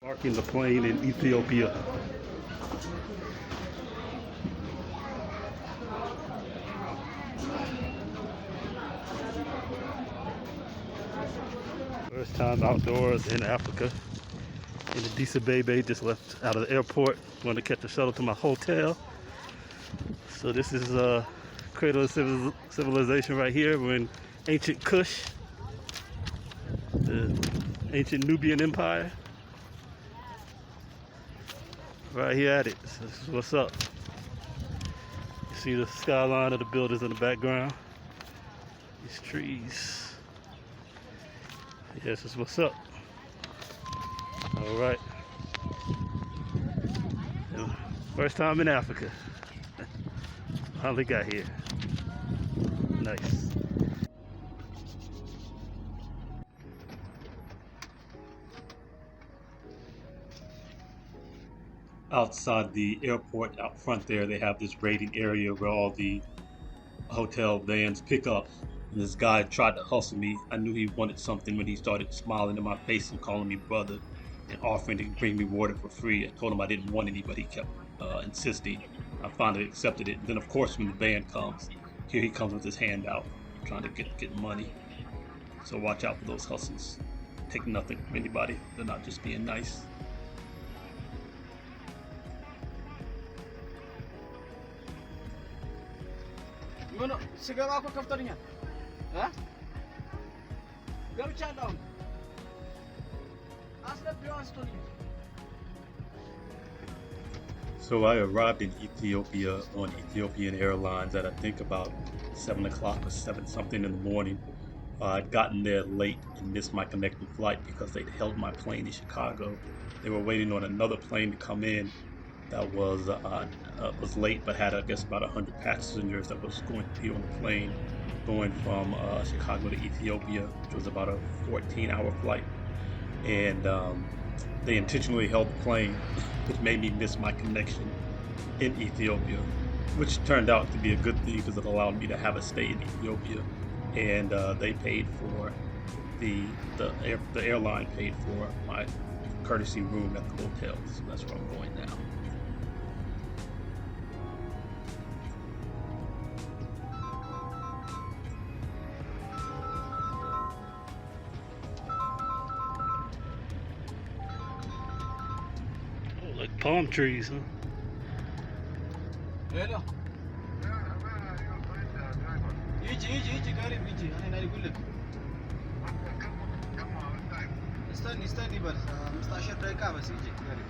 Parking the plane in Ethiopia. First time outdoors in Africa. In Addis Ababa, just left out of the airport. Going to catch a shuttle to my hotel. So this is cradle of civilization right here. We're in ancient Kush, the ancient Nubian Empire. Right here at it. So this is what's up. You see the skyline of the buildings in the background. These trees. Yeah, this is what's up. All right. First time in Africa. Finally got here. Nice. Outside the airport, out front there, they have this waiting area where all the hotel vans pick up. And this guy tried to hustle me. I knew he wanted something when he started smiling in my face and calling me brother and offering to bring me water for free. I told him I didn't want any, but he kept insisting. I finally accepted it. And then, of course, when the van comes, here he comes with his hand out, trying to get money. So watch out for those hustles. Take nothing from anybody. They're not just being nice. So I arrived in Ethiopia on Ethiopian Airlines at I think about 7 o'clock or 7 something in the morning. I'd gotten there late and missed my connecting flight because they'd held my plane in Chicago. They were waiting on another plane to come in that was late, but had I guess about 100 passengers that was going to be on the plane going from Chicago to Ethiopia, which was about a 14-hour flight. And they intentionally held the plane, which made me miss my connection in Ethiopia, which turned out to be a good thing because it allowed me to have a stay in Ethiopia. And they paid for the airline paid for my courtesy room at the hotel. So that's where I'm going now. Like palm trees, huh? Hello. يجي قريب يجي انا يقول لك استني بس 15 دقيقة بس يجي قريب.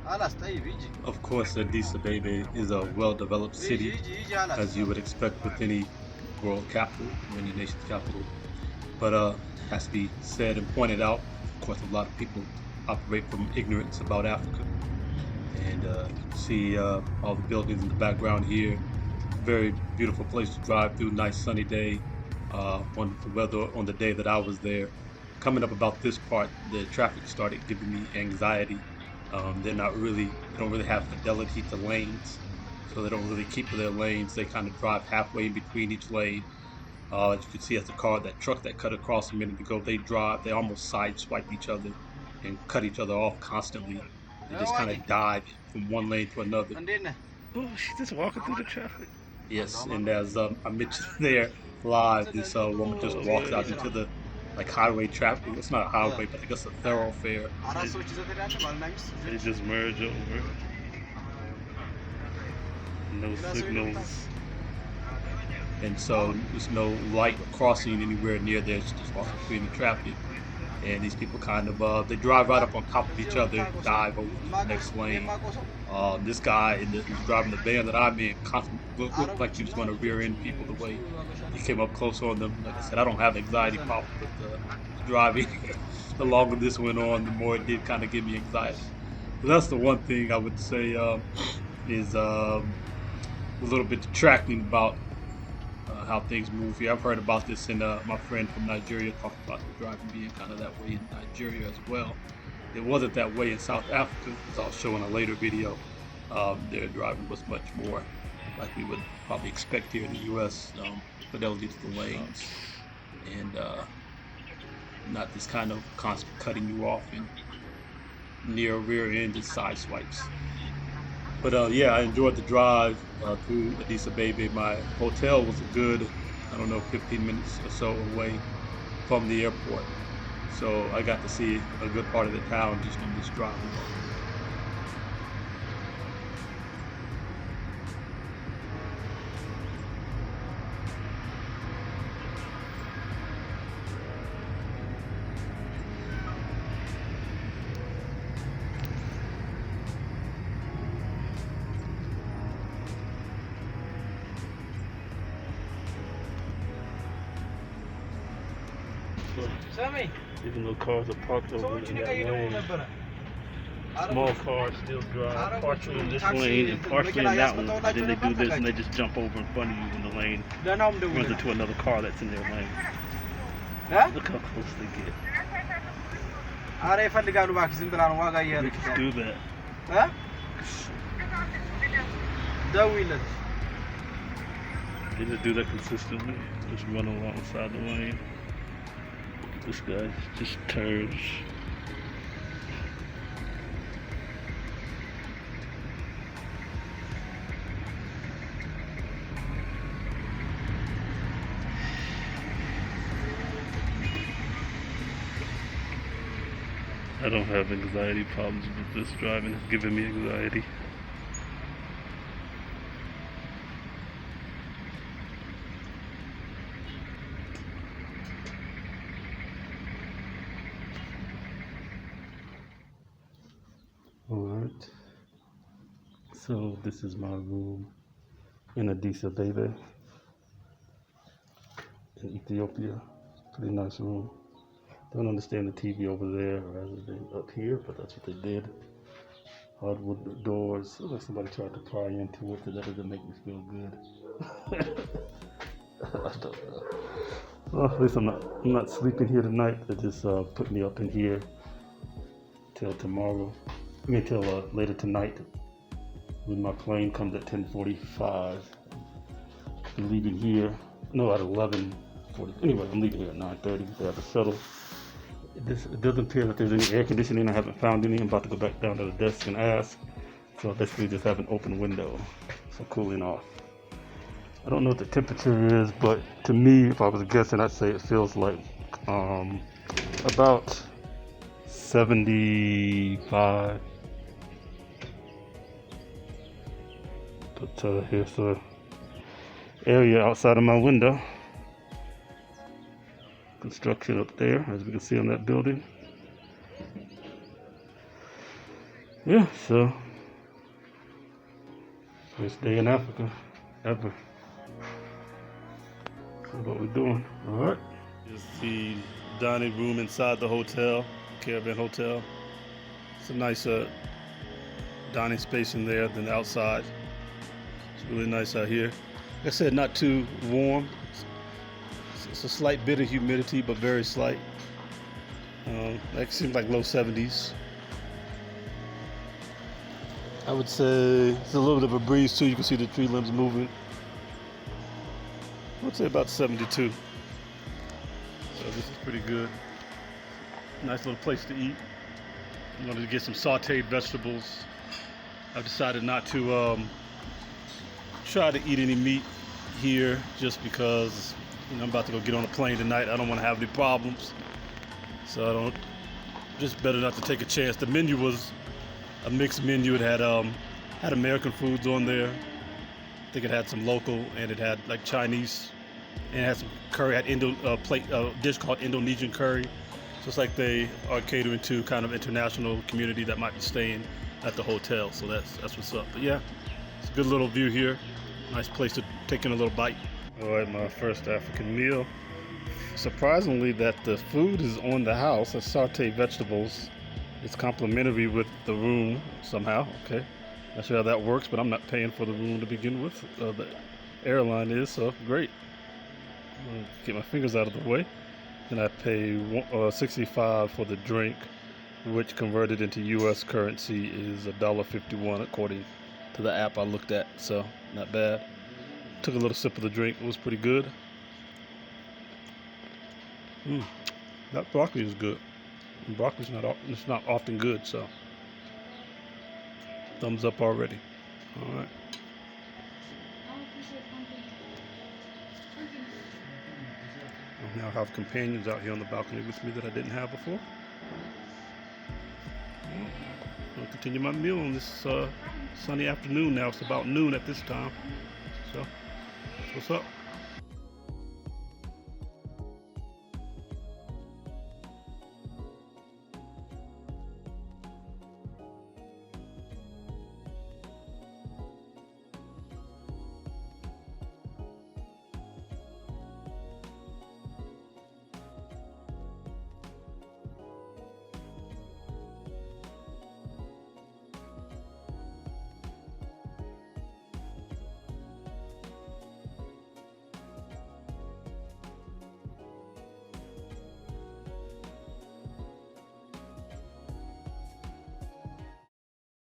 خلاص طيب يجي. Of course, Addis Ababa is a well-developed city, as you would expect with any world capital or any nation's capital. But it has to be said and pointed out, of course, a lot of people operate from ignorance about Africa. And you can see all the buildings in the background here. Very beautiful place to drive through, nice sunny day. Wonderful weather on the day that I was there. Coming up about this part, the traffic started giving me anxiety. They don't really have fidelity to lanes, so they don't really keep to their lanes. They kind of drive halfway in between each lane. As you can see, as that truck that cut across a minute ago, they almost sideswipe each other and cut each other off constantly. They just kind of dive from one lane to another. Oh, she's just walking through the traffic. Yes, and as I mentioned there live, this woman just walks out into the highway traffic. It's not a highway, but I guess a thoroughfare. They just merge over. No signals. And so there's no light or crossing anywhere near there. It's just walking through the traffic. And these people kind of, they drive right up on top of each other, dive over to the next lane. This guy who's driving the van that I'm in looked like he was going to rear end people the way he came up close on them. Like I said, I don't have anxiety problems with driving. The longer this went on, the more it did kind of give me anxiety. So that's the one thing I would say is a little bit detracting about how things move here. I've heard about this, and my friend from Nigeria talked about the driving being kind of that way in Nigeria as well. It wasn't that way in South Africa, as I'll show in a later video. Their driving was much more like we would probably expect here in the U.S. Fidelity to the lanes. and not this kind of constant cutting you off and near rear end and side swipes. But yeah, I enjoyed the drive through Addis Ababa. My hotel was a good, I don't know, 15 minutes or so away from the airport. So I got to see a good part of the town just on this drive alone. Sammy, Even though cars are parked over ሰዎች in እኔ that ጋር እየደወሉ lane, ነበረ። small cars still drive Arab partially in this taxi lane and partially in መኪና that one. ያስመጣሁላቸው Then they do ነበር this and they ተጋጭ just jump over in front of you in the lane, ደህናውም runs ደውለህ into another car that's in their lane. እ Look how close they get. ኧረ ይፈልጋሉ እባክህ ዝም ብላ ነው ዋጋ They እያለች just do that. እ ደውይለት They just do that consistently. Just run alongside the lane. This guy just turns. I don't have anxiety problems, but this driving is giving me anxiety. Alright, so this is my room in Addis Ababa in Ethiopia. Pretty nice room. Don't understand the TV over there rather than up here, but that's what they did. Hardwood doors. Looks like somebody tried to pry into it, but that doesn't make me feel good. I don't know. Well, at least I'm not sleeping here tonight. They just put me up in here till tomorrow. Till later tonight when my plane comes at 10:45. I'm leaving here. No, at 11:40. Anyway, I'm leaving here at 9:30. They have a shuttle. It doesn't appear that there's any air conditioning. I haven't found any. I'm about to go back down to the desk and ask. So I basically just have an open window for cooling off. I don't know what the temperature is, but to me, if I was guessing, I'd say it feels like about 75. But here's the area outside of my window. Construction up there, as we can see on that building. Yeah, so first day in Africa ever. That's what we're doing. All right. Here's the dining room inside the hotel, Caravan Hotel. It's a nice dining space in there than the outside. It's really nice out here. Like I said, not too warm. It's a slight bit of humidity, but very slight. It seems like low 70s. I would say it's a little bit of a breeze too. You can see the tree limbs moving. I would say about 72. So this is pretty good. Nice little place to eat. I wanted to get some sauteed vegetables. I've decided not to try to eat any meat here just because I'm about to go get on a plane tonight. I don't want to have any problems. So I don't, just better not to take a chance. The menu was a mixed menu. It had American foods on there. I think it had some local, and it had like Chinese, and it had some curry. It had dish called Indonesian curry. So it's like they are catering to kind of international community that might be staying at the hotel. So that's what's up. But yeah, it's a good little view here. Nice place to take in a little bite. All right, my first African meal. Surprisingly, that the food is on the house. It's sauteed vegetables. It's complimentary with the room somehow. Okay, not sure how that works, but I'm not paying for the room to begin with. The airline is, so great. Get my fingers out of the way. Then I pay $65 for the drink, which converted into U.S. currency is $1.51 according to the app I looked at. So not bad. Took a little sip of the drink. It was pretty good. Mm. That broccoli is good. And broccoli's it's not often good, so thumbs up already. All right. I now have companions out here on the balcony with me that I didn't have before. I'll continue my meal on this sunny afternoon now. It's about noon at this time. So, that's what's up.